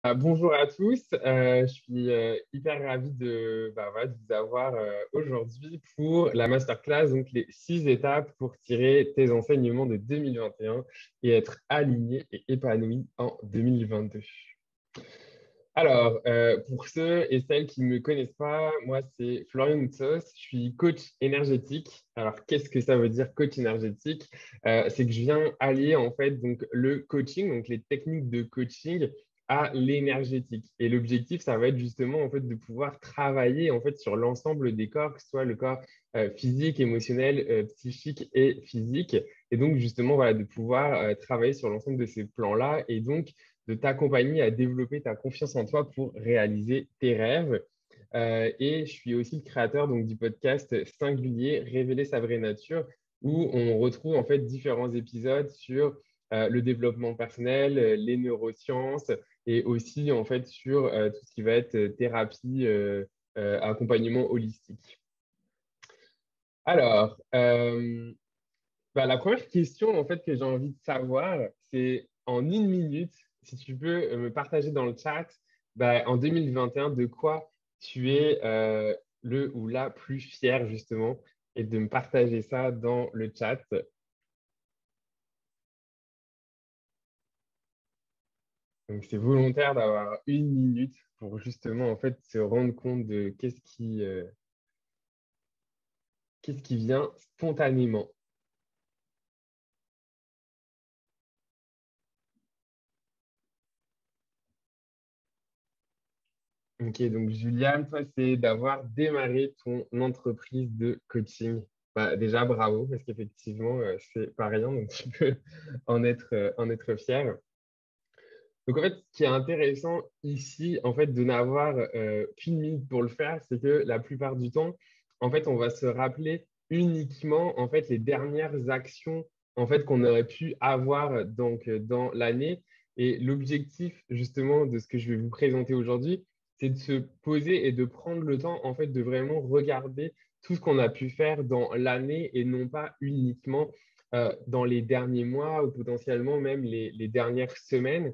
Bonjour à tous. Je suis hyper ravi voilà, de vous avoir aujourd'hui pour la masterclass, donc les 6 étapes pour tirer tes enseignements de 2021 et être aligné et épanoui en 2022. Alors, pour ceux et celles qui ne me connaissent pas, moi, c'est Florian Moutsos, je suis coach énergétique. Alors, qu'est-ce que ça veut dire coach énergétique? C'est que je viens allier en fait donc le coaching, donc les techniques de coaching à l'énergétique. Et l'objectif, ça va être justement en fait de pouvoir travailler en fait sur l'ensemble des corps, que ce soit le corps physique, émotionnel, psychique et physique. Et donc justement, voilà, de pouvoir travailler sur l'ensemble de ces plans-là et donc de t'accompagner à développer ta confiance en toi pour réaliser tes rêves. Et je suis aussi le créateur donc, du podcast Singulier, Révéler sa vraie nature, où on retrouve en fait différents épisodes sur le développement personnel, les neurosciences et aussi en fait sur tout ce qui va être thérapie, accompagnement holistique. Alors, la première question en fait que j'ai envie de savoir, c'est en 1 minute, si tu peux me partager dans le chat, en 2021, de quoi tu es le ou la plus fier justement, et de me partager ça dans le chat. Donc c'est volontaire d'avoir 1 minute pour justement en fait se rendre compte de qu'est-ce qui vient spontanément. Ok, donc Juliane, toi, c'est d'avoir démarré ton entreprise de coaching. Déjà, bravo, parce qu'effectivement, c'est pas rien, donc tu peux en être fier. Donc, en fait, ce qui est intéressant ici, en fait, de n'avoir qu'une minute pour le faire, c'est que la plupart du temps, en fait, on va se rappeler uniquement, en fait, les dernières actions, en fait, qu'on aurait pu avoir dans l'année. Et l'objectif, justement, de ce que je vais vous présenter aujourd'hui, c'est de se poser et de prendre le temps, en fait, de vraiment regarder tout ce qu'on a pu faire dans l'année et non pas uniquement dans les derniers mois ou potentiellement même les dernières semaines.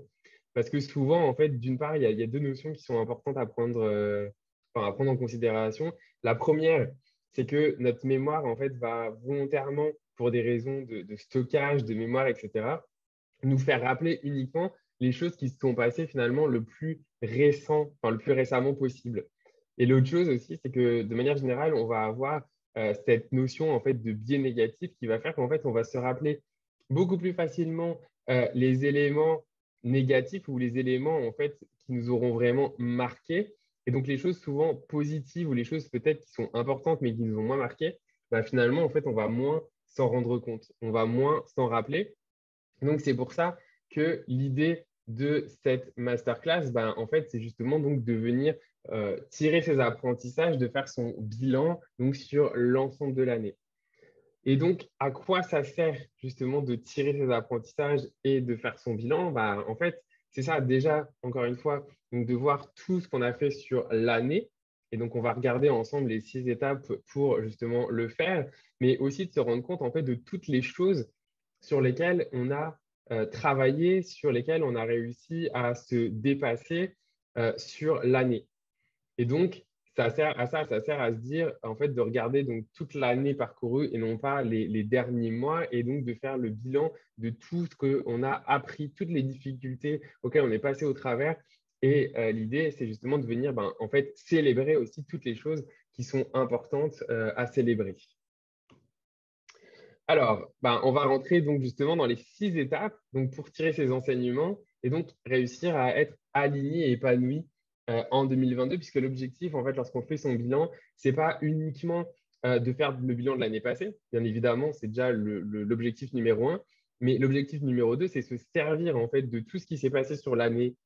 Parce que souvent, en fait, d'une part, il y a deux notions qui sont importantes à prendre en considération. La première, c'est que notre mémoire, en fait, va volontairement, pour des raisons de stockage, de mémoire, etc., nous faire rappeler uniquement les choses qui se sont passées finalement le plus récemment possible. Et l'autre chose aussi, c'est que de manière générale, on va avoir cette notion en fait de biais négatif qui va faire qu'en fait, on va se rappeler beaucoup plus facilement les éléments négatifs ou les éléments en fait qui nous auront vraiment marqués. Et donc les choses souvent positives ou les choses peut-être qui sont importantes mais qui nous ont moins marqué, finalement en fait on va moins s'en rendre compte, on va moins s'en rappeler. Donc, c'est pour ça que l'idée de cette masterclass, en fait, c'est justement donc de venir tirer ses apprentissages, de faire son bilan donc sur l'ensemble de l'année. Et donc, à quoi ça sert justement de tirer ses apprentissages et de faire son bilan? En fait, c'est ça déjà, encore une fois, donc de voir tout ce qu'on a fait sur l'année. Et donc, on va regarder ensemble les 6 étapes pour justement le faire, mais aussi de se rendre compte en fait de toutes les choses sur lesquelles on a travaillé, sur lesquelles on a réussi à se dépasser sur l'année. Et donc, ça sert à se dire, en fait, de regarder donc toute l'année parcourue et non pas les derniers mois, et donc de faire le bilan de tout ce qu'on a appris, toutes les difficultés auxquelles on est passé au travers. Et l'idée, c'est justement de venir, en fait, célébrer aussi toutes les choses qui sont importantes à célébrer. Alors, on va rentrer donc justement dans les 6 étapes donc pour tirer ces enseignements et donc réussir à être aligné et épanoui en 2022, puisque l'objectif, en fait, lorsqu'on fait son bilan, c'est pas uniquement de faire le bilan de l'année passée. Bien évidemment, c'est déjà l'objectif numéro un, mais l'objectif numéro deux, c'est se servir en fait de tout ce qui s'est passé sur l'année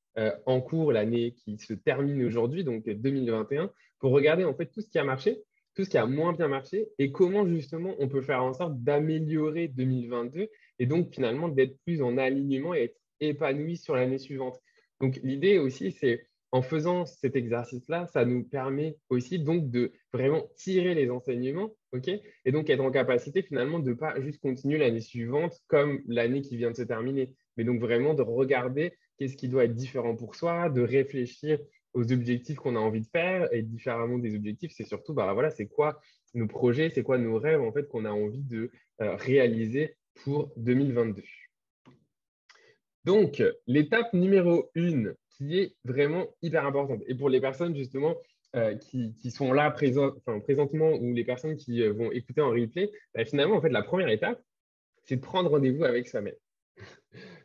en cours, l'année qui se termine aujourd'hui, donc 2021, pour regarder en fait tout ce qui a marché, tout ce qui a moins bien marché et comment justement on peut faire en sorte d'améliorer 2022 et donc finalement d'être plus en alignement et être épanoui sur l'année suivante. Donc l'idée aussi, c'est en faisant cet exercice-là, ça nous permet aussi donc de vraiment tirer les enseignements, ok? Et donc être en capacité finalement de ne pas juste continuer l'année suivante comme l'année qui vient de se terminer, mais donc vraiment de regarder qu'est-ce qui doit être différent pour soi, de réfléchir aux objectifs qu'on a envie de faire et différemment des objectifs, c'est surtout, bah, voilà, c'est quoi nos projets, c'est quoi nos rêves en fait qu'on a envie de réaliser pour 2022. Donc, l'étape numéro 1 qui est vraiment hyper importante et pour les personnes justement qui sont là présentement ou les personnes qui vont écouter en replay, bah, finalement, en fait, la première étape, c'est de prendre rendez-vous avec soi-même.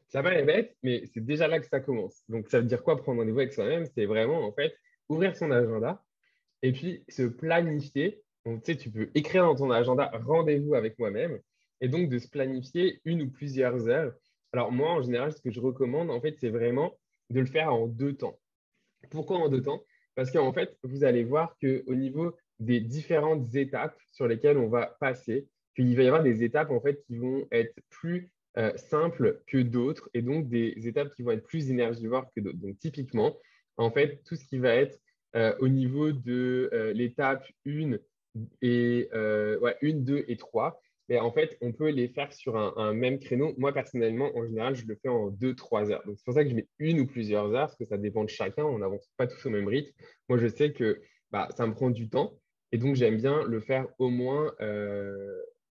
Ça paraît bête, mais c'est déjà là que ça commence. Donc, ça veut dire quoi prendre rendez-vous avec soi-même? C'est vraiment, en fait, ouvrir son agenda et puis se planifier. Donc, tu sais, tu peux écrire dans ton agenda rendez-vous avec moi-même et donc de se planifier une ou plusieurs heures. Alors, moi, en général, ce que je recommande, en fait, c'est vraiment de le faire en 2 temps. Pourquoi en 2 temps? Parce qu'en fait, vous allez voir qu'au niveau des différentes étapes sur lesquelles on va passer, qu'il va y avoir des étapes en fait qui vont être plus simples que d'autres et donc des étapes qui vont être plus énergivores que d'autres. Donc typiquement, en fait, tout ce qui va être au niveau de l'étape 1 et 1, 2 et 3, mais en fait, on peut les faire sur un même créneau. Moi, personnellement, en général, je le fais en 2, 3 heures. Donc, c'est pour ça que je mets une ou plusieurs heures, parce que ça dépend de chacun. On n'avance pas tous au même rythme. Moi, je sais que bah, ça me prend du temps. Et donc, j'aime bien le faire au moins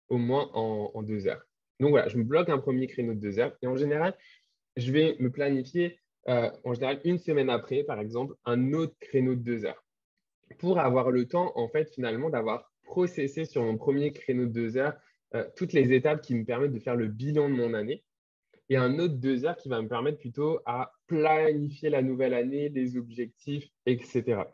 en 2 heures. Donc, voilà, je me bloque un premier créneau de 2 heures. Et en général, je vais me planifier, en général, une semaine après, par exemple, un autre créneau de 2 heures pour avoir le temps, en fait, finalement, d'avoir processé sur mon premier créneau de 2 heures toutes les étapes qui me permettent de faire le bilan de mon année et un autre 2 heures qui va me permettre plutôt à planifier la nouvelle année, les objectifs, etc.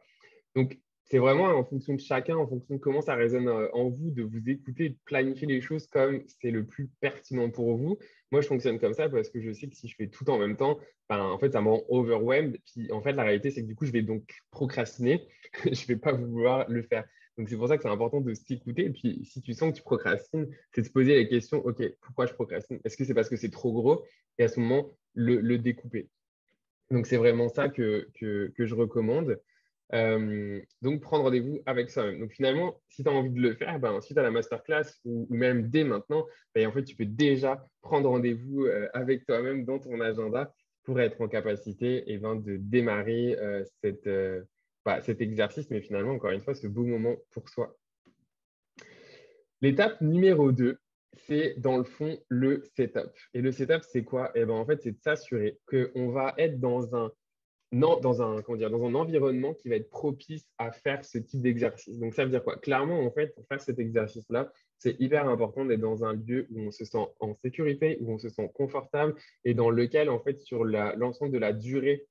Donc, c'est vraiment en fonction de chacun, en fonction de comment ça résonne en vous, de vous écouter, de planifier les choses comme c'est le plus pertinent pour vous. Moi, je fonctionne comme ça parce que je sais que si je fais tout en même temps, ben, en fait, ça me rend overwhelmed. Puis, en fait, la réalité, c'est que du coup, je vais donc procrastiner. Je ne vais pas vouloir le faire. Donc, c'est pour ça que c'est important de s'écouter. Et puis, si tu sens que tu procrastines, c'est de se poser la question, OK, pourquoi je procrastine? Est-ce que c'est parce que c'est trop gros? Et à ce moment, le découper. Donc, c'est vraiment ça que je recommande. Donc, prendre rendez-vous avec soi-même. Donc, finalement, si tu as envie de le faire, ben, suite à la masterclass ou même dès maintenant, ben, en fait, tu peux déjà prendre rendez-vous avec toi-même dans ton agenda pour être en capacité ben, de démarrer cet exercice, mais finalement, encore une fois, ce beau moment pour soi. L'étape numéro 2, c'est dans le fond le setup. Et le setup, c'est quoi? Eh ben, en fait, c'est de s'assurer qu'on va être dans un environnement qui va être propice à faire ce type d'exercice. Donc, ça veut dire quoi? Clairement, en fait, pour faire cet exercice-là, c'est hyper important d'être dans un lieu où on se sent en sécurité, où on se sent confortable et dans lequel, en fait, sur l'ensemble de la durée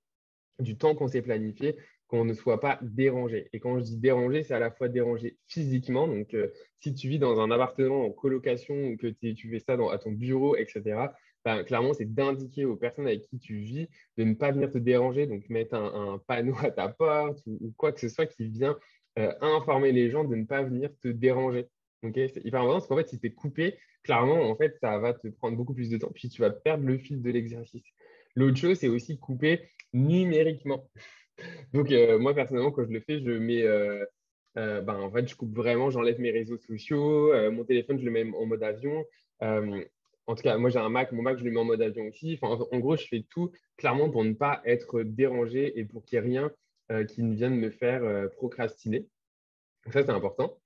du temps qu'on s'est planifié, qu'on ne soit pas dérangé. Et quand je dis dérangé, c'est à la fois dérangé physiquement. Donc, si tu vis dans un appartement en colocation ou que tu fais ça à ton bureau, etc., ben, clairement, c'est d'indiquer aux personnes avec qui tu vis de ne pas venir te déranger. Donc, mettre un panneau à ta porte ou quoi que ce soit qui vient informer les gens de ne pas venir te déranger. Okay, c'est hyper important parce qu'en fait, si tu es coupé, clairement, en fait, ça va te prendre beaucoup plus de temps. Puis, tu vas perdre le fil de l'exercice. L'autre chose, c'est aussi couper numériquement. Donc, moi, personnellement, quand je le fais, je mets, en fait, je coupe vraiment, j'enlève mes réseaux sociaux, mon téléphone, je le mets en mode avion. Euh, En tout cas, moi, j'ai un Mac, mon Mac, je le mets en mode avion aussi. Enfin, en gros, je fais tout clairement pour ne pas être dérangé et pour qu'il n'y ait rien qui ne vienne me faire procrastiner. Donc, ça, c'est important.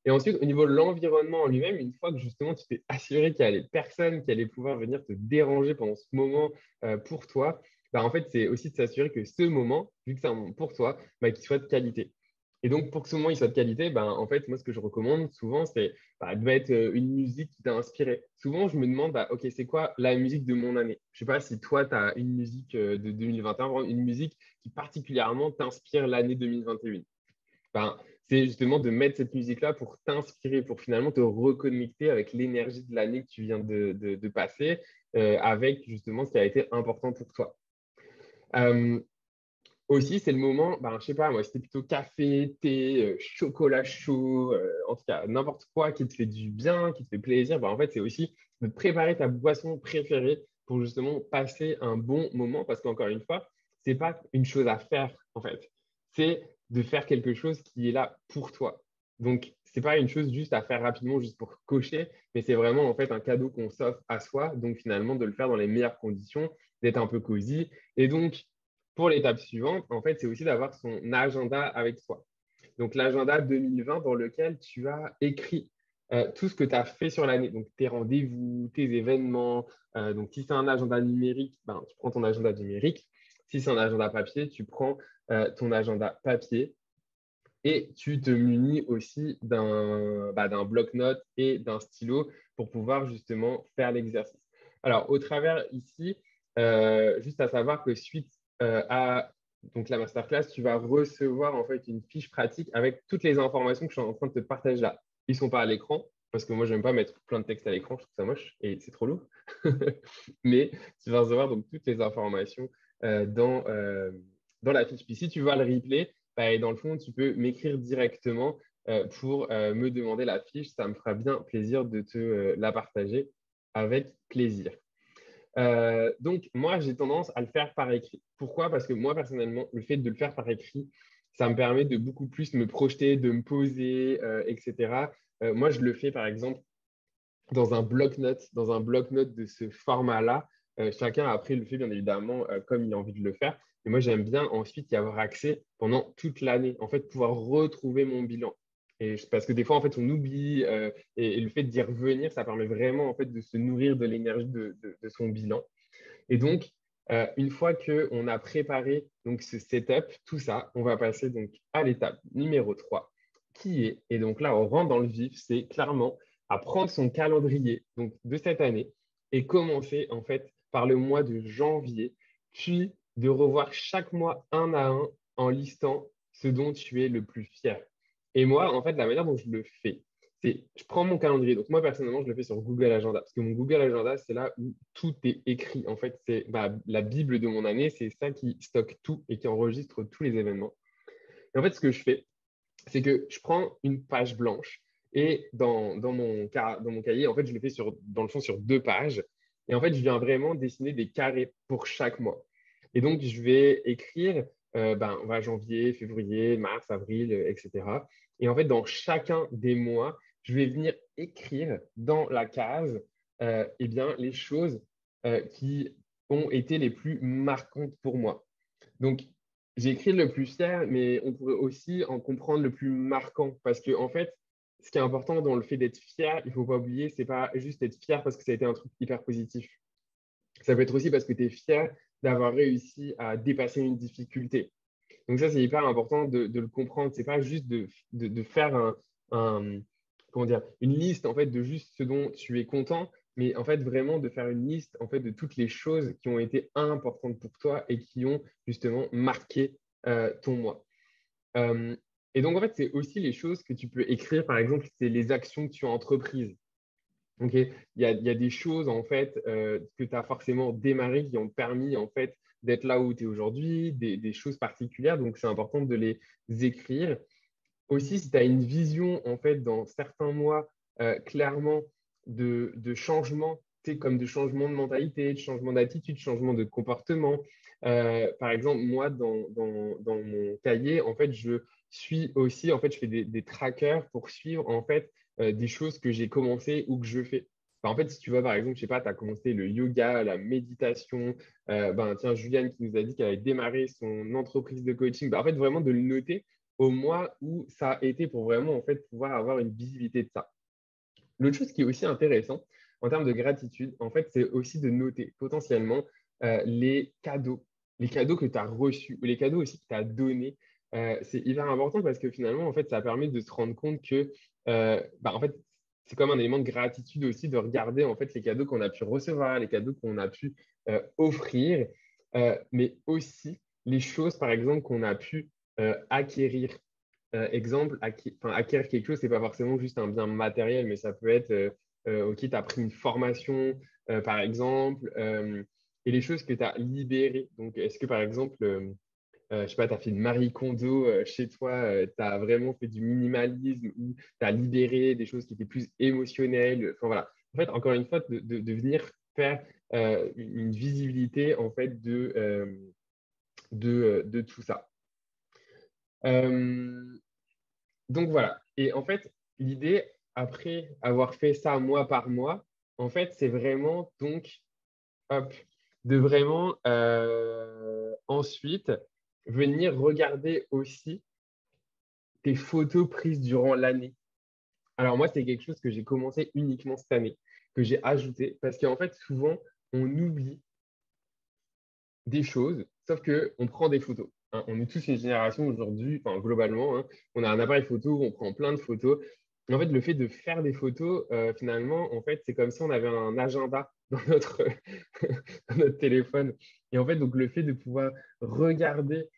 Et ensuite, au niveau de l'environnement en lui-même, une fois que justement tu t'es assuré qu'il y a les personnes qui allaient pouvoir venir te déranger pendant ce moment pour toi, bah, en fait, c'est aussi de s'assurer que ce moment, vu que c'est un moment pour toi, bah, qu'il soit de qualité. Et donc, pour que ce moment il soit de qualité, bah, en fait, moi, ce que je recommande souvent, c'est de mettre une musique qui t'a inspiré. Souvent, je me demande, bah, OK, c'est quoi la musique de mon année? Je ne sais pas si toi, tu as une musique de 2021, vraiment une musique qui particulièrement t'inspire l'année 2021. Ben, c'est justement de mettre cette musique-là pour t'inspirer, pour finalement te reconnecter avec l'énergie de l'année que tu viens de passer, avec justement ce qui a été important pour toi. Euh, Aussi, c'est le moment, ben, je sais pas, moi, c'était plutôt café, thé, chocolat chaud, en tout cas, n'importe quoi qui te fait du bien, qui te fait plaisir. Ben, en fait, c'est aussi de préparer ta boisson préférée pour justement passer un bon moment, parce qu'encore une fois, c'est pas une chose à faire, en fait. C'est de faire quelque chose qui est là pour toi. Donc, c'est pas une chose juste à faire rapidement, juste pour cocher, mais c'est vraiment en fait un cadeau qu'on s'offre à soi. Donc, finalement, de le faire dans les meilleures conditions d'être un peu cosy. Et donc, pour l'étape suivante, en fait, c'est aussi d'avoir son agenda avec soi. Donc, l'agenda 2020 dans lequel tu as écrit tout ce que tu as fait sur l'année. Donc, tes rendez-vous, tes événements. Donc, si c'est un agenda numérique, ben, tu prends ton agenda numérique. Si c'est un agenda papier, tu prends ton agenda papier et tu te munis aussi d'un bloc-notes et d'un stylo pour pouvoir justement faire l'exercice. Alors, au travers ici, juste à savoir que suite à donc, la masterclass, tu vas recevoir en fait une fiche pratique avec toutes les informations que je suis en train de te partager là. Ils ne sont pas à l'écran parce que moi, je n'aime pas mettre plein de texte à l'écran, je trouve ça moche et c'est trop lourd. Mais tu vas recevoir donc toutes les informations dans la fiche. Puis si tu vois le replay, bah, et dans le fond, tu peux m'écrire directement pour me demander la fiche. Ça me fera bien plaisir de te la partager avec plaisir. Donc, moi, j'ai tendance à le faire par écrit. Pourquoi? Parce que moi, personnellement, le fait de le faire par écrit, ça me permet de beaucoup plus me projeter, de me poser, etc. Moi, je le fais, par exemple, dans un bloc-notes de ce format-là. Chacun après le fait bien évidemment comme il a envie de le faire. Et moi, j'aime bien ensuite y avoir accès pendant toute l'année, en fait, pouvoir retrouver mon bilan. Parce que des fois, en fait, on oublie et le fait d'y revenir, ça permet vraiment en fait de se nourrir de l'énergie de son bilan. Et donc, une fois qu'on a préparé donc, ce setup, tout ça, on va passer donc à l'étape numéro 3, qui est, et donc là, on rentre dans le vif, c'est clairement à prendre son calendrier donc, de cette année et commencer en fait par le mois de janvier, puis de revoir chaque mois un à un en listant ce dont tu es le plus fier. Et moi, en fait, la manière dont je le fais, je prends mon calendrier. Donc, moi, personnellement, je le fais sur Google Agenda. Parce que mon Google Agenda, c'est là où tout est écrit. En fait, c'est la Bible de mon année. C'est ça qui stocke tout et qui enregistre tous les événements. Et en fait, ce que je fais, c'est que je prends une page blanche et dans mon cahier, en fait, je le fais dans le fond sur 2 pages. Et en fait, je viens vraiment dessiner des carrés pour chaque mois. Et donc, je vais écrire janvier, février, mars, avril, etc. Et en fait, dans chacun des mois, je vais venir écrire dans la case les choses qui ont été les plus marquantes pour moi. Donc, j'ai écrit le plus fier, mais on pourrait aussi en comprendre le plus marquant. Parce que, en fait, ce qui est important dans le fait d'être fier, il ne faut pas oublier, c'est pas juste être fier parce que ça a été un truc hyper positif. Ça peut être aussi parce que tu es fier d'avoir réussi à dépasser une difficulté. Donc ça, c'est hyper important de le comprendre. C'est pas juste de faire un- comment dire, une liste en fait de juste ce dont tu es content, mais en fait vraiment de faire une liste en fait de toutes les choses qui ont été importantes pour toi et qui ont justement marqué ton mois. Euh, et donc en fait, c'est aussi les choses que tu peux écrire. Par exemple, c'est les actions que tu as entreprises. Ok, il y a des choses en fait que tu as forcément démarré qui ont permis en fait d'être là où tu es aujourd'hui, des choses particulières. Donc, c'est important de les écrire. Aussi, si tu as une vision en fait dans certains mois clairement de changement, tu sais, comme de changement de mentalité, de changement d'attitude, de changement de comportement. Par exemple, moi, dans mon cahier, en fait, je suis aussi, en fait, je fais des trackers pour suivre en fait des choses que j'ai commencé ou que je fais. Enfin, en fait, si tu vois, par exemple, je sais pas, tu as commencé le yoga, la méditation. Tiens, Juliane qui nous a dit qu'elle avait démarré son entreprise de coaching. En fait, vraiment de le noter au mois où ça a été pour vraiment en fait pouvoir avoir une visibilité de ça. L'autre chose qui est aussi intéressant en termes de gratitude, en fait, c'est aussi de noter potentiellement les cadeaux que tu as reçus ou les cadeaux aussi que tu as donnés. C'est hyper important parce que finalement, en fait, ça permet de se rendre compte que, en fait, c'est comme un élément de gratitude aussi de regarder en fait les cadeaux qu'on a pu recevoir, les cadeaux qu'on a pu offrir, mais aussi les choses, par exemple, qu'on a pu acquérir. Exemple, acquérir quelque chose, c'est pas forcément juste un bien matériel, mais ça peut être, OK, tu as pris une formation, par exemple, et les choses que tu as libérées. Donc, est-ce que, par exemple, je sais pas, tu as fait une Marie Kondo chez toi, tu as vraiment fait du minimalisme ou tu as libéré des choses qui étaient plus émotionnelles. Enfin, voilà. En fait, encore une fois, de venir faire une visibilité, en fait, de tout ça. Euh, donc voilà. Et en fait, l'idée, après avoir fait ça mois par mois, en fait, c'est vraiment donc, hop, de vraiment ensuite venir regarder aussi tes photos prises durant l'année. Alors moi, c'est quelque chose que j'ai commencé uniquement cette année, que j'ai ajouté, parce qu'en fait, souvent, on oublie des choses, sauf qu'on prend des photos. Hein. On est tous une génération aujourd'hui, enfin, globalement, hein, on a un appareil photo, on prend plein de photos. Et en fait, le fait de faire des photos, finalement, en fait, c'est comme si on avait un agenda dans dans notre téléphone. Et en fait, donc, le fait de pouvoir regarder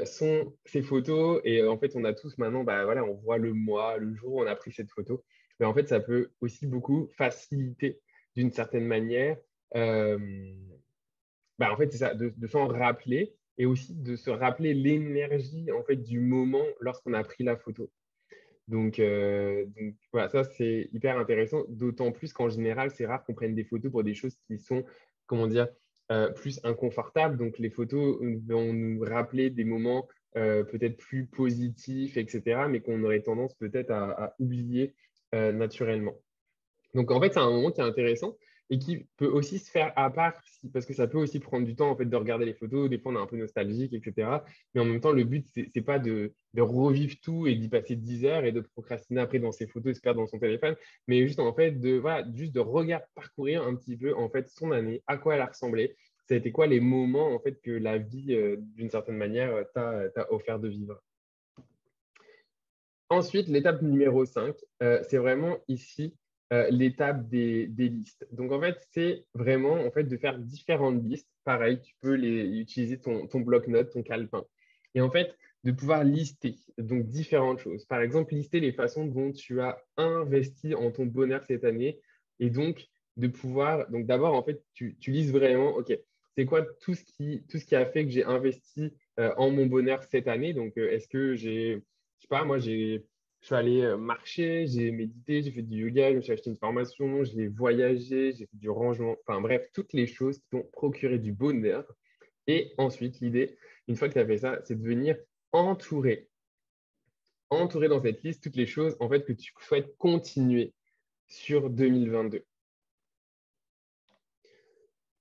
ces photos, et en fait, on a tous maintenant, bah, voilà, on voit le mois, le jour où on a pris cette photo. Mais en fait, ça peut aussi beaucoup faciliter d'une certaine manière euh, bah, en fait, c'est ça, de s'en rappeler et aussi de se rappeler l'énergie en fait, du moment lorsqu'on a pris la photo. Donc voilà, ça c'est hyper intéressant, d'autant plus qu'en général, c'est rare qu'on prenne des photos pour des choses qui sont, comment dire, plus inconfortables. Donc les photos vont nous rappeler des moments peut-être plus positifs, etc., mais qu'on aurait tendance peut-être à oublier naturellement. Donc, en fait, c'est un moment qui est intéressant et qui peut aussi se faire à part, parce que ça peut aussi prendre du temps en fait, de regarder les photos. Des fois, on est un peu nostalgique, etc. Mais en même temps, le but, c'est pas de revivre tout et d'y passer 10 heures et de procrastiner après dans ses photos et se perdre dans son téléphone, mais juste en fait voilà, juste de regarder, parcourir un petit peu en fait son année, à quoi elle a ressemblé. Ça a été quoi les moments en fait que la vie, d'une certaine manière, t'a offert de vivre. Ensuite, l'étape numéro 5, c'est vraiment ici l'étape des listes. Donc, en fait, c'est vraiment en fait, de faire différentes listes. Pareil, tu peux utiliser ton bloc-notes, ton calepin. Et en fait, de pouvoir lister donc différentes choses. Par exemple, lister les façons dont tu as investi en ton bonheur cette année. Et donc, de pouvoir, donc d'abord, en fait, tu lises vraiment, OK, c'est quoi tout ce qui a fait que j'ai investi en mon bonheur cette année? Donc, est-ce que je sais pas, je suis allé marcher, j'ai médité, j'ai fait du yoga, je me suis acheté une formation, j'ai voyagé, j'ai fait du rangement, enfin bref, toutes les choses qui t'ont procuré du bonheur. Et ensuite, l'idée, une fois que tu as fait ça, c'est de venir entourer, entourer dans cette liste toutes les choses en fait que tu souhaites continuer sur 2022.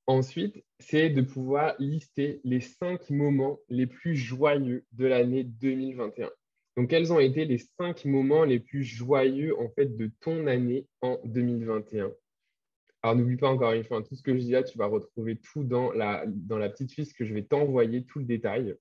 Ensuite, c'est de pouvoir lister les 5 moments les plus joyeux de l'année 2021. Donc, quels ont été les 5 moments les plus joyeux en fait de ton année en 2021? Alors, n'oublie pas encore une fois, hein, tout ce que je dis là, tu vas retrouver tout dans la petite fiche que je vais t'envoyer, tout le détail.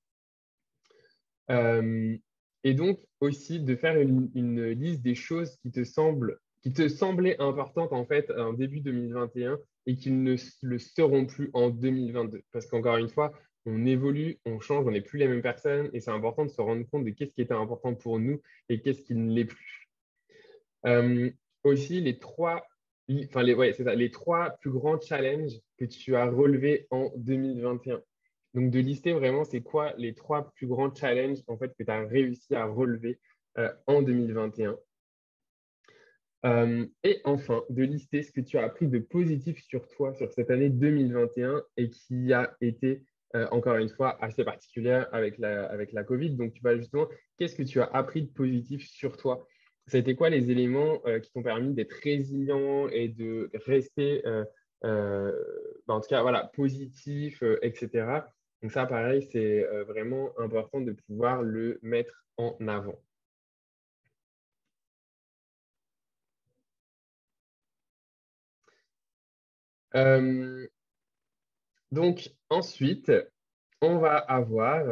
Euh, et donc aussi de faire une liste des choses qui te semblaient importantes en fait en début 2021 et qui ne le seront plus en 2022. Parce qu'encore une fois, on évolue, on change, on n'est plus les mêmes personnes et c'est important de se rendre compte de qu'est-ce qui était important pour nous et qu'est-ce qui ne l'est plus. Euh, aussi, ouais, c'est ça, les 3 plus grands challenges que tu as relevés en 2021. Donc, de lister vraiment, c'est quoi les 3 plus grands challenges en fait, que tu as réussi à relever en 2021. Et enfin, de lister ce que tu as appris de positif sur toi sur cette année 2021 et qui a été, encore une fois, assez particulière avec la Covid. Donc, tu vas justement, qu'est-ce que tu as appris de positif sur toi? Ça a été quoi les éléments qui t'ont permis d'être résilient et de rester, euh, en tout cas, voilà, positif, etc. Donc, ça, pareil, c'est vraiment important de pouvoir le mettre en avant. Euh, donc, ensuite, on va avoir,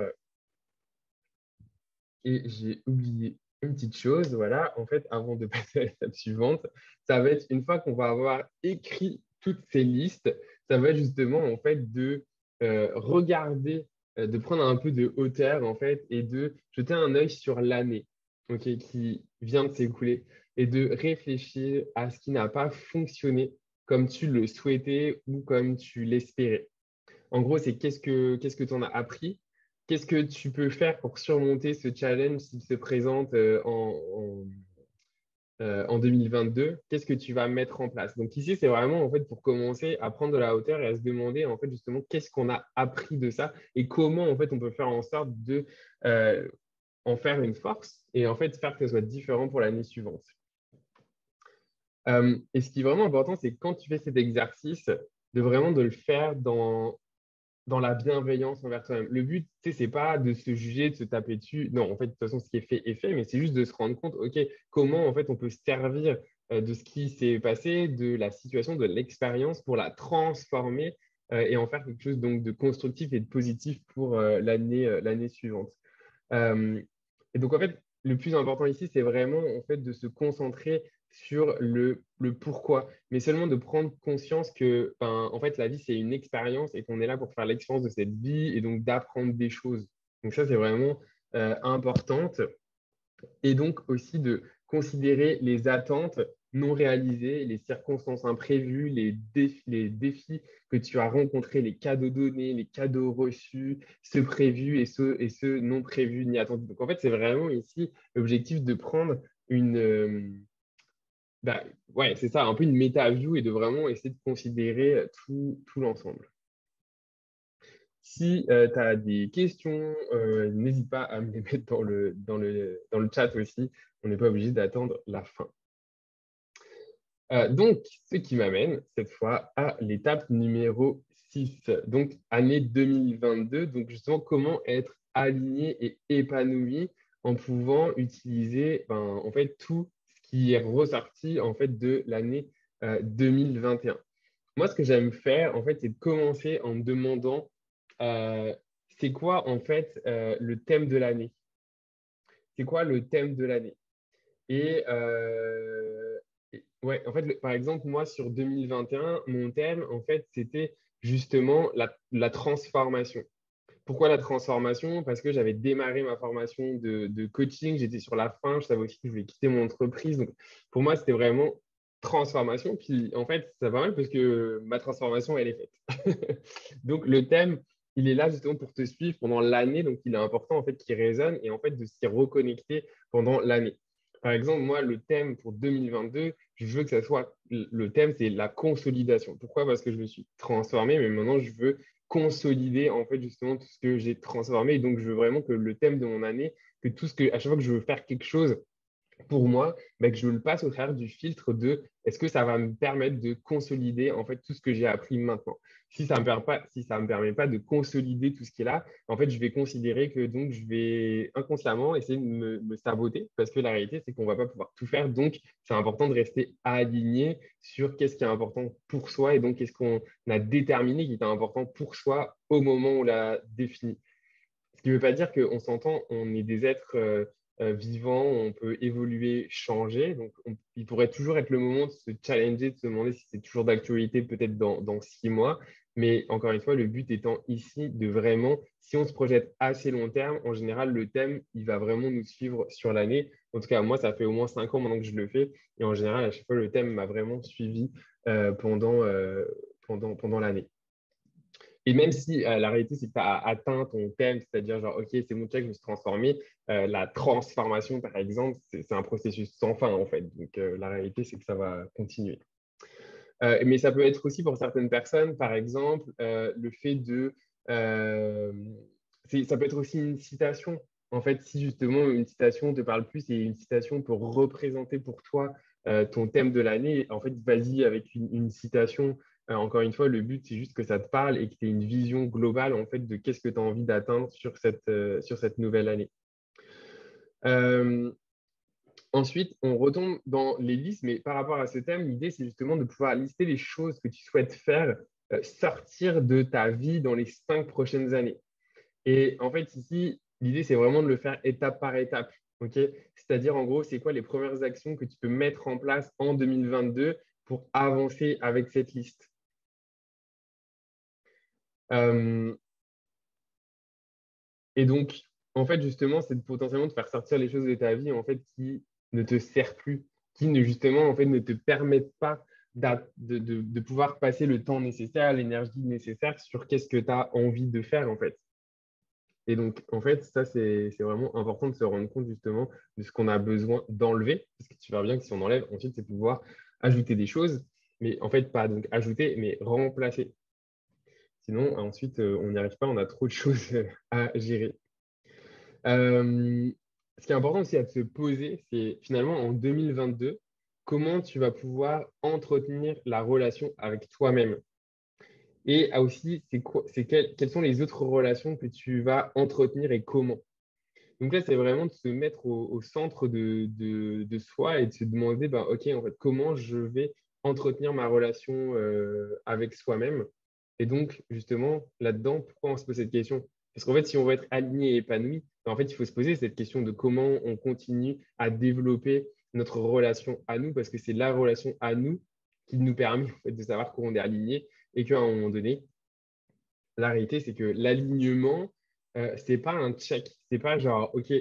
et j'ai oublié une petite chose, voilà, en fait, avant de passer à l'étape suivante, ça va être une fois qu'on va avoir écrit toutes ces listes, ça va être justement, en fait, de regarder, de prendre un peu de hauteur, en fait, et de jeter un œil sur l'année, ok, qui vient de s'écouler, et de réfléchir à ce qui n'a pas fonctionné comme tu le souhaitais ou comme tu l'espérais. En gros, c'est qu'est-ce que tu en as appris? Qu'est-ce que tu peux faire pour surmonter ce challenge s'il se présente en 2022? Qu'est-ce que tu vas mettre en place? Donc ici, c'est vraiment en fait pour commencer à prendre de la hauteur et à se demander en fait justement qu'est-ce qu'on a appris de ça et comment en fait on peut faire en sorte de en faire une force et en fait faire que ce soit différent pour l'année suivante. Et ce qui est vraiment important, c'est quand tu fais cet exercice, de vraiment de le faire dans la bienveillance envers toi-même. Le but, tu sais, c'est pas de se juger, de se taper dessus. Non, en fait, de toute façon, ce qui est fait, mais c'est juste de se rendre compte, OK, comment en fait on peut se servir de ce qui s'est passé, de la situation, de l'expérience pour la transformer et en faire quelque chose donc de constructif et de positif pour l'année suivante. Euh, et donc, en fait, le plus important ici, c'est vraiment en fait, de se concentrer sur le pourquoi, mais seulement de prendre conscience que ben, en fait, la vie, c'est une expérience et qu'on est là pour faire l'expérience de cette vie et donc d'apprendre des choses. Donc, ça, c'est vraiment importante et donc aussi de considérer les attentes non réalisées, les circonstances imprévues, les défis que tu as rencontrés, les cadeaux donnés, les cadeaux reçus, ceux prévus et ceux non prévus ni attendus. Donc en fait, c'est vraiment ici l'objectif de prendre une, ouais, c'est ça, un peu une méta-view et de vraiment essayer de considérer tout l'ensemble. Si tu as des questions, n'hésite pas à me les mettre dans le chat aussi. On n'est pas obligé d'attendre la fin. Donc, ce qui m'amène cette fois à l'étape numéro 6. Donc, année 2022. Donc, justement, comment être aligné et épanoui en pouvant utiliser ben, en fait, tout ce qui est ressorti en fait, de l'année 2021. Moi, ce que j'aime faire, en fait, c'est de commencer en me demandant euh, c'est quoi, en fait, le thème de l'année? C'est quoi le thème de l'année? Et, ouais, en fait, par exemple, moi, sur 2021, mon thème, en fait, c'était justement la transformation. Pourquoi la transformation? Parce que j'avais démarré ma formation de coaching, j'étais sur la fin, je savais aussi que je voulais quitter mon entreprise. Donc, pour moi, c'était vraiment transformation. Puis, en fait, c'est pas mal parce que ma transformation, elle est faite. Donc, le thème, il est là justement pour te suivre pendant l'année. Donc, il est important, en fait, qu'il résonne et en fait, de s'y reconnecter pendant l'année. Par exemple, moi, le thème pour 2022, je veux que ça soit, le thème, c'est la consolidation. Pourquoi? Parce que je me suis transformé, mais maintenant, je veux consolider en fait justement tout ce que j'ai transformé. Et donc, je veux vraiment que le thème de mon année, que tout ce que, à chaque fois que je veux faire quelque chose pour moi, ben, que je le passe au travers du filtre de est-ce que ça va me permettre de consolider en fait tout ce que j'ai appris maintenant. Si ça me permet pas de consolider tout ce qui est là, en fait, je vais considérer que donc je vais inconsciemment essayer de me saboter parce que la réalité, c'est qu'on va pas pouvoir tout faire. Donc, c'est important de rester aligné sur qu'est-ce qui est important pour soi et donc qu'est-ce qu'on a déterminé qui est important pour soi au moment où on l'a défini. Ce qui ne veut pas dire qu'on s'entend, on est des êtres vivants, on peut évoluer, changer. Donc, il pourrait toujours être le moment de se challenger, de se demander si c'est toujours d'actualité, peut-être dans 6 mois. Mais encore une fois, le but étant ici de vraiment, si on se projette assez long terme, en général, le thème, il va vraiment nous suivre sur l'année. En tout cas, moi, ça fait au moins 5 ans maintenant que je le fais. Et en général, à chaque fois, le thème m'a vraiment suivi pendant l'année. Et même si la réalité, c'est que tu as atteint ton thème, c'est-à-dire genre, OK, c'est mon check, je me suis transformé, la transformation, par exemple, c'est un processus sans fin, en fait. Donc, la réalité, c'est que ça va continuer. Mais ça peut être aussi pour certaines personnes, par exemple, le fait de... euh, ça peut être aussi une citation. En fait, si justement une citation te parle plus et une citation peut représenter pour toi ton thème de l'année, en fait, vas-y avec une citation. Encore une fois, le but, c'est juste que ça te parle et que tu aies une vision globale en fait, de qu'est-ce que tu as envie d'atteindre sur cette nouvelle année. Euh, Ensuite, on retombe dans les listes, mais par rapport à ce thème, l'idée, c'est justement de pouvoir lister les choses que tu souhaites faire sortir de ta vie dans les 5 prochaines années. Et en fait, ici, l'idée, c'est vraiment de le faire étape par étape. Ok. C'est-à-dire, en gros, c'est quoi les premières actions que tu peux mettre en place en 2022 pour avancer avec cette liste. Euh, et donc, en fait, justement, c'est potentiellement de faire sortir les choses de ta vie en fait, qui ne te servent plus, qui ne, justement, en fait, ne te permettent pas de pouvoir passer le temps nécessaire, l'énergie nécessaire sur qu'est-ce que tu as envie de faire, en fait. Et donc, en fait, ça, c'est vraiment important de se rendre compte, justement, de ce qu'on a besoin d'enlever, parce que tu verras bien que si on enlève, ensuite, c'est pouvoir ajouter des choses, mais en fait, pas donc ajouter, mais remplacer. Sinon, ensuite, on n'y arrive pas, on a trop de choses à gérer. Euh, Ce qui est important aussi à se poser, c'est finalement en 2022, comment tu vas pouvoir entretenir la relation avec toi-même. Et aussi, quelles sont les autres relations que tu vas entretenir et comment. Donc là, c'est vraiment de se mettre au centre de soi et de se demander, ben, OK, en fait, comment je vais entretenir ma relation avec soi-même. Et donc, justement, là-dedans, pourquoi on se pose cette question? Parce qu'en fait, si on veut être aligné et épanoui, ben, en fait, il faut se poser cette question de comment on continue à développer notre relation à nous, parce que c'est la relation à nous qui nous permet en fait, de savoir qu'on est aligné et qu'à un moment donné, la réalité, c'est que l'alignement, c'est pas un check. C'est pas genre, OK,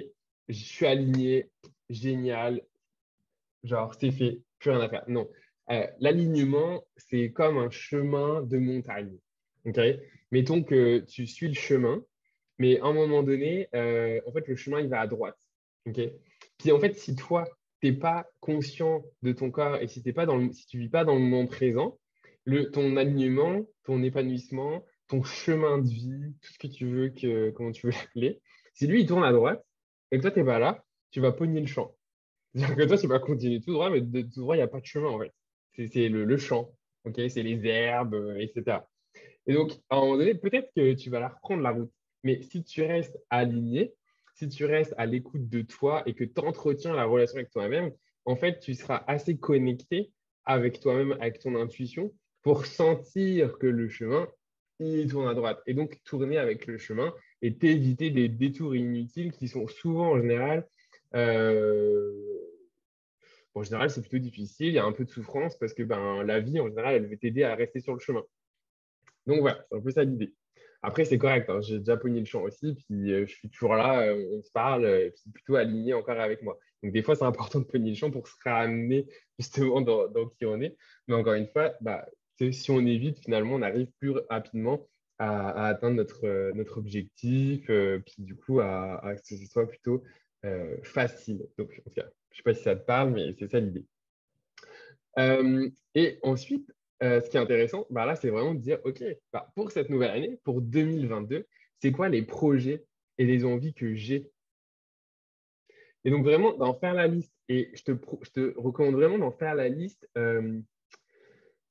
je suis aligné, génial, genre, c'est fait, plus rien à faire. Non. L'alignement, c'est comme un chemin de montagne. OK? Mettons que tu suis le chemin, mais à un moment donné, en fait, le chemin, il va à droite. OK? Puis en fait, si toi, tu n'es pas conscient de ton corps et si tu vis pas dans le moment présent, ton alignement, ton épanouissement, ton chemin de vie, tout ce que tu veux, comment tu veux l'appeler, si lui, il tourne à droite et que toi, tu n'es pas là, tu vas pogner le champ. C'est-à-dire que toi, tu vas continuer tout droit, mais de tout droit, il n'y a pas de chemin, en fait. C'est le champ, ok? C'est les herbes, etc. Et donc, à un moment donné, peut-être que tu vas la reprendre la route. Mais si tu restes aligné, si tu restes à l'écoute de toi et que tu entretiens la relation avec toi-même, en fait, tu seras assez connecté avec toi-même, avec ton intuition, pour sentir que le chemin, il tourne à droite. Et donc, tourner avec le chemin et t'éviter des détours inutiles qui sont souvent, en général, euh, en général, c'est plutôt difficile, il y a un peu de souffrance parce que ben, la vie, en général, elle veut t'aider à rester sur le chemin. Donc voilà, c'est un peu ça l'idée. Après, c'est correct, hein, j'ai déjà pogné le champ aussi, puis je suis toujours là, on se parle, et puis c'est plutôt aligné encore avec moi. Donc des fois, c'est important de pogner le champ pour se ramener justement dans qui on est. Mais encore une fois, bah, si on évite, finalement, on arrive plus rapidement à atteindre notre objectif, puis du coup, à que ce soit plutôt facile. Donc, en tout cas, je ne sais pas si ça te parle, mais c'est ça l'idée. Et ensuite, ce qui est intéressant, bah là, c'est vraiment de dire, OK, bah, pour cette nouvelle année, pour 2022, c'est quoi les projets et les envies que j'ai? Et donc, vraiment, d'en faire la liste. Et je te recommande vraiment d'en faire la liste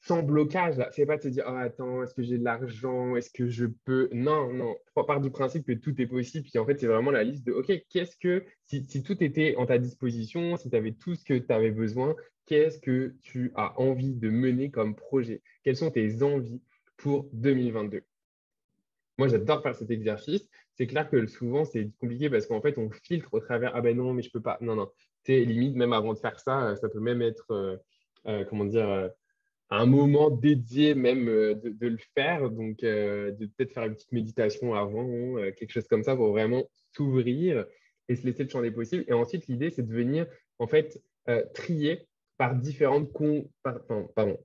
sans blocage. Là. C'est pas de se dire, oh, attends, est-ce que j'ai de l'argent? Est-ce que je peux? Non, non. Part du principe que tout est possible. Puis en fait, c'est vraiment la liste de, OK, si tout était en ta disposition, si tu avais tout ce que tu avais besoin, qu'est-ce que tu as envie de mener comme projet? Quelles sont tes envies pour 2022? Moi, j'adore faire cet exercice. C'est clair que souvent, c'est compliqué parce qu'en fait, on filtre au travers, ah ben non, mais je peux pas. Non, non. Tu sais, limite, même avant de faire ça, ça peut même être, comment dire, un moment dédié même de le faire. Donc, de peut-être faire une petite méditation avant, quelque chose comme ça pour vraiment s'ouvrir et se laisser le champ des possibles. Et ensuite, l'idée, c'est de venir, en fait, trier par pardon,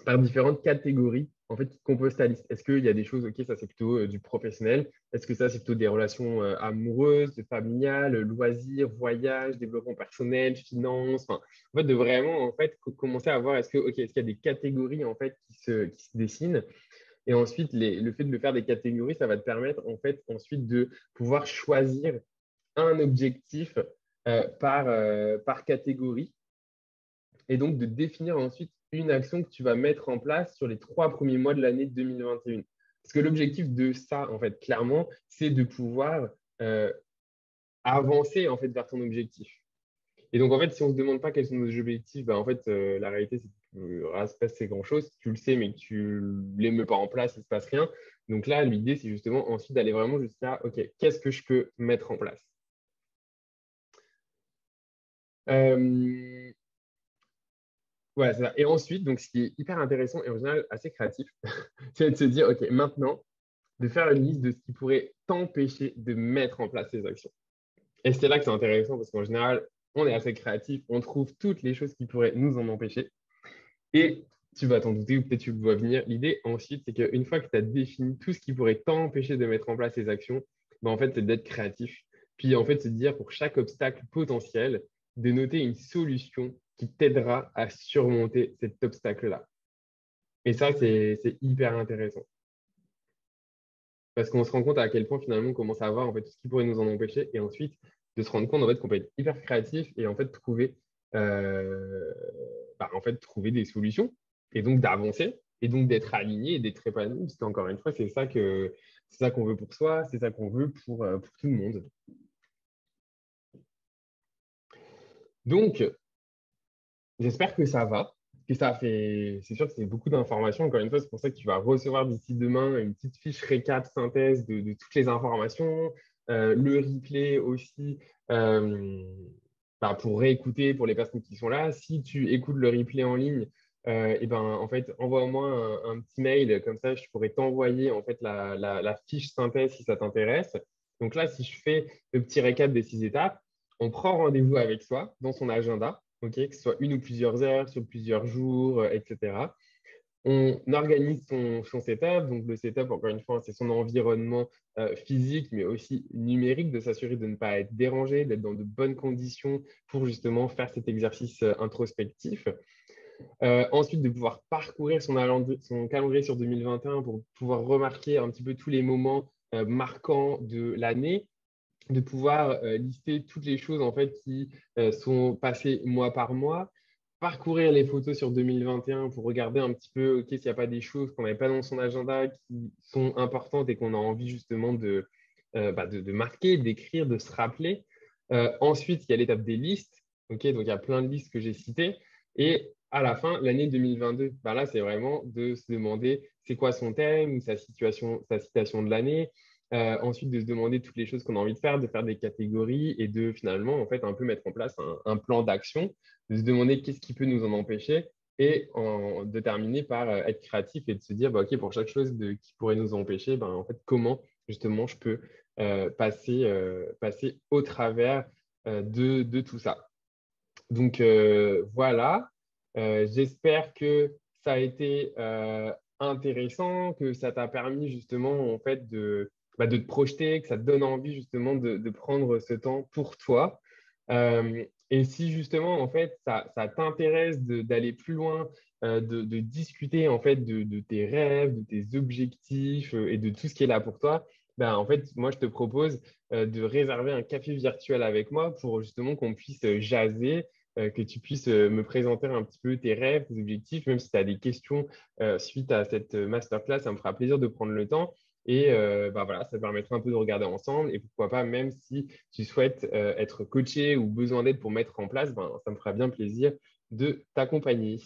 par différentes catégories en fait, qui composent ta liste. Est-ce qu'il y a des choses, ok, ça c'est plutôt du professionnel. Est-ce que ça c'est plutôt des relations amoureuses, familiales, loisirs, voyages, développement personnel, finances, enfin, en fait, de vraiment en fait, commencer à voir est-ce qu'il y a des catégories en fait, qui se dessinent. Et ensuite, le fait de le faire des catégories, ça va te permettre en fait ensuite de pouvoir choisir un objectif par catégorie et donc de définir ensuite une action que tu vas mettre en place sur les 3 premiers mois de l'année 2021. Parce que l'objectif de ça, en fait, clairement, c'est de pouvoir euh, avancer en fait vers ton objectif. Et donc, en fait, si on ne se demande pas quels sont nos objectifs, bah, en fait, la réalité, c'est qu'il ne va se passer grand-chose. Tu le sais, mais que tu ne les mets pas en place, il ne se passe rien. Donc là, l'idée, c'est justement ensuite d'aller vraiment jusqu'à, OK, qu'est-ce que je peux mettre en place? Euh, Ouais, c'est ça. Et ensuite, donc, ce qui est hyper intéressant et en général assez créatif, c'est de se dire, OK, maintenant, de faire une liste de ce qui pourrait t'empêcher de mettre en place ces actions. Et c'est là que c'est intéressant parce qu'en général, on est assez créatif, on trouve toutes les choses qui pourraient nous en empêcher. Et tu vas t'en douter ou peut-être tu le vois venir. L'idée ensuite, c'est qu'une fois que tu as défini tout ce qui pourrait t'empêcher de mettre en place ces actions, ben, en fait, c'est d'être créatif. Puis en fait, c'est de dire pour chaque obstacle potentiel, de noter une solution qui t'aidera à surmonter cet obstacle-là. Et ça, c'est hyper intéressant. Parce qu'on se rend compte à quel point finalement on commence à voir en fait, tout ce qui pourrait nous en empêcher. Et ensuite, de se rendre compte en fait, qu'on peut être hyper créatif et en fait, trouver des solutions et donc d'avancer. et donc d'être aligné et d'être épanoui, parce qu'encore une fois, c'est ça qu'on veut pour soi, c'est ça qu'on veut pour tout le monde. Donc, j'espère que ça va, que ça fait. C'est sûr que c'est beaucoup d'informations. Encore une fois, c'est pour ça que tu vas recevoir d'ici demain une petite fiche récap, synthèse de toutes les informations, le replay aussi pour réécouter pour les personnes qui sont là. Si tu écoutes le replay en ligne, et ben, en fait, envoie-moi un petit mail, comme ça je pourrais t'envoyer en fait la fiche synthèse si ça t'intéresse. Donc là, si je fais le petit récap des 6 étapes, on prend rendez-vous avec soi dans son agenda, ok, que ce soit une ou plusieurs heures, sur plusieurs jours, etc. On organise son setup. Donc, le setup, encore une fois, c'est son environnement physique, mais aussi numérique, de s'assurer de ne pas être dérangé, d'être dans de bonnes conditions pour justement faire cet exercice introspectif. Ensuite, de pouvoir parcourir son calendrier sur 2021 pour pouvoir remarquer un petit peu tous les moments marquants de l'année, de pouvoir lister toutes les choses en fait qui sont passées mois par mois, parcourir les photos sur 2021 pour regarder un petit peu ok, s'il n'y a pas des choses qu'on n'avait pas dans son agenda qui sont importantes et qu'on a envie justement de marquer, d'écrire, de se rappeler. Ensuite, il y a l'étape des listes. Ok, donc, il y a plein de listes que j'ai citées. Et à la fin, l'année 2022, là, c'est vraiment de se demander c'est quoi son thème, sa citation de l'année. Ensuite, de se demander toutes les choses qu'on a envie de faire des catégories et de finalement, en fait, un peu mettre en place un plan d'action, de se demander qu'est-ce qui peut nous en empêcher et de terminer par être créatif et de se dire, bah, OK, pour chaque chose qui pourrait nous empêcher, ben, en fait, comment justement je peux passer au travers de tout ça. Donc, voilà. J'espère que ça a été intéressant, que ça t'a permis justement en fait de te projeter, que ça te donne envie justement de prendre ce temps pour toi. Et si justement en fait ça t'intéresse d'aller plus loin, de discuter en fait de tes rêves, de tes objectifs et de tout ce qui est là pour toi, ben, en fait, moi je te propose de réserver un café virtuel avec moi pour justement qu'on puisse jaser, que tu puisses me présenter un petit peu tes rêves, tes objectifs, même si tu as des questions suite à cette masterclass, ça me fera plaisir de prendre le temps. Et voilà, ça permettra un peu de regarder ensemble. Et pourquoi pas, même si tu souhaites être coaché ou besoin d'aide pour mettre en place, ben, ça me fera bien plaisir de t'accompagner.